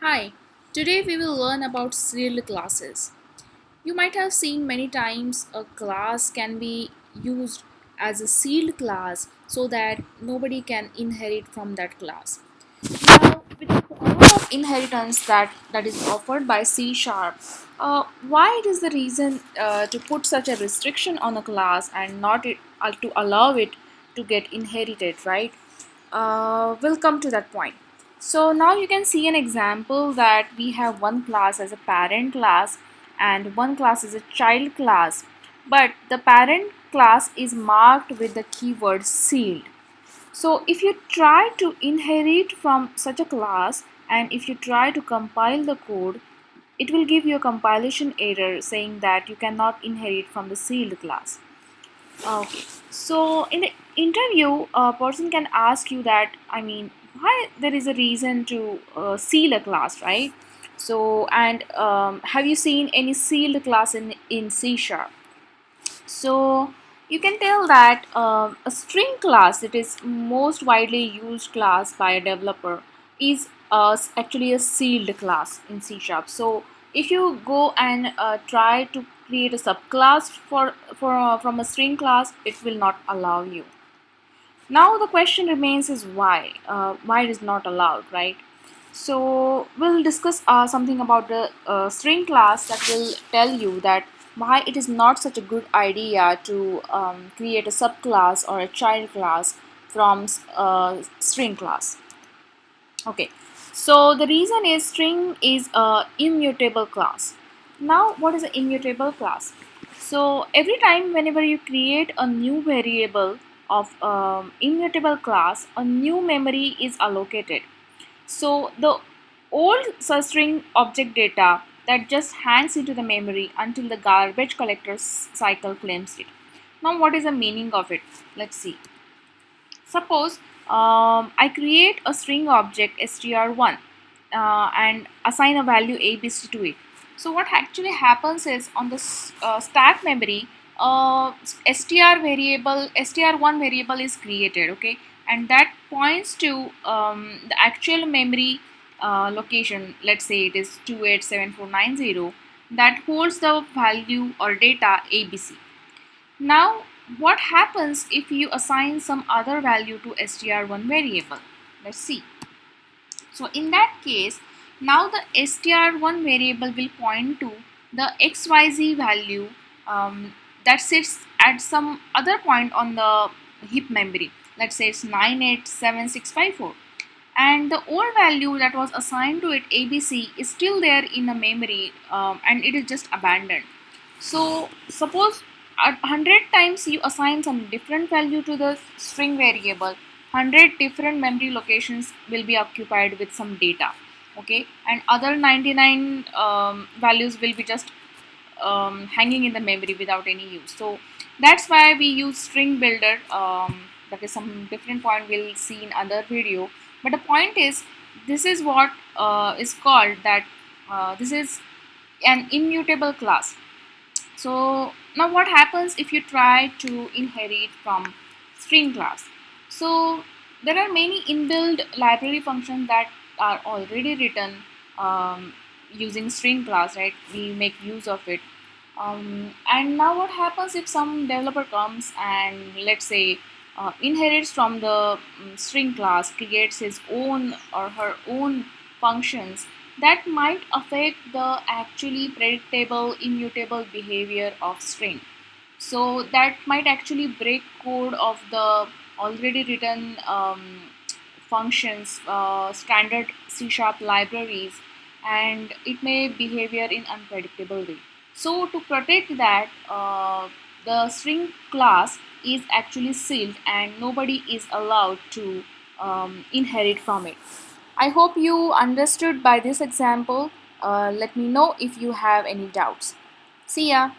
Hi, today we will learn about sealed classes. You might have seen many times a class can be used as a sealed class so that nobody can inherit from that class. Now, with the problem of inheritance that is offered by C sharp, why it is the reason to put such a restriction on a class and not to allow it to get inherited, right? We'll come to that point. So now you can see an example that we have one class as a parent class and one class as a child class, but the parent class is marked with the keyword sealed. So if you try to inherit from such a class and if you try to compile the code, it will give you a compilation error saying that you cannot inherit from the sealed class. Okay, so in the interview, a person can ask you that, why there is a reason to seal a class, right? So, and have you seen any sealed class in C sharp? So you can tell that a string class, it is most widely used class by a developer, is actually a sealed class in C sharp. So if you go and try to create a subclass from a string class, it will not allow you. Now the question remains is why it is not allowed, right? So we'll discuss something about the string class that will tell you that why it is not such a good idea to create a subclass or a child class from string class. Okay, so the reason is string is a immutable class. Now what is an immutable class? So every time whenever you create a new variable of immutable class, a new memory is allocated. So the old string object data that just hangs into the memory until the garbage collector cycle claims it. Now what is the meaning of it? Let's see. Suppose I create a string object str1 and assign a value abc to it. So what actually happens is on the stack memory, str1 variable is created, okay, and that points to the actual memory location. Let's say it is 287490 that holds the value or data abc. Now, what happens if you assign some other value to str1 variable? Let's see. So in that case, now the str1 variable will point to the xyz value that sits at some other point on the heap memory. Let's say it's 987654, and the old value that was assigned to it abc is still there in the memory, and it is just abandoned. So suppose at 100 times you assign some different value to the string variable, 100 different memory locations will be occupied with some data, okay, and other 99 values will be just hanging in the memory without any use. So that's why we use string builder. That is some different point we'll see in other video, but the point is this is what is called that this is an immutable class. So now what happens if you try to inherit from string class? So there are many inbuilt library functions that are already written using string class, right? We make use of it. And now what happens if some developer comes and let's say inherits from the string class, creates his own or her own functions that might affect the actually predictable immutable behavior of string. So that might actually break code of the already written functions, standard C sharp libraries, and it may behavior in unpredictable way. So to protect that, the string class is actually sealed and nobody is allowed to inherit from it. I hope you understood by this example. Let me know if you have any doubts. See ya.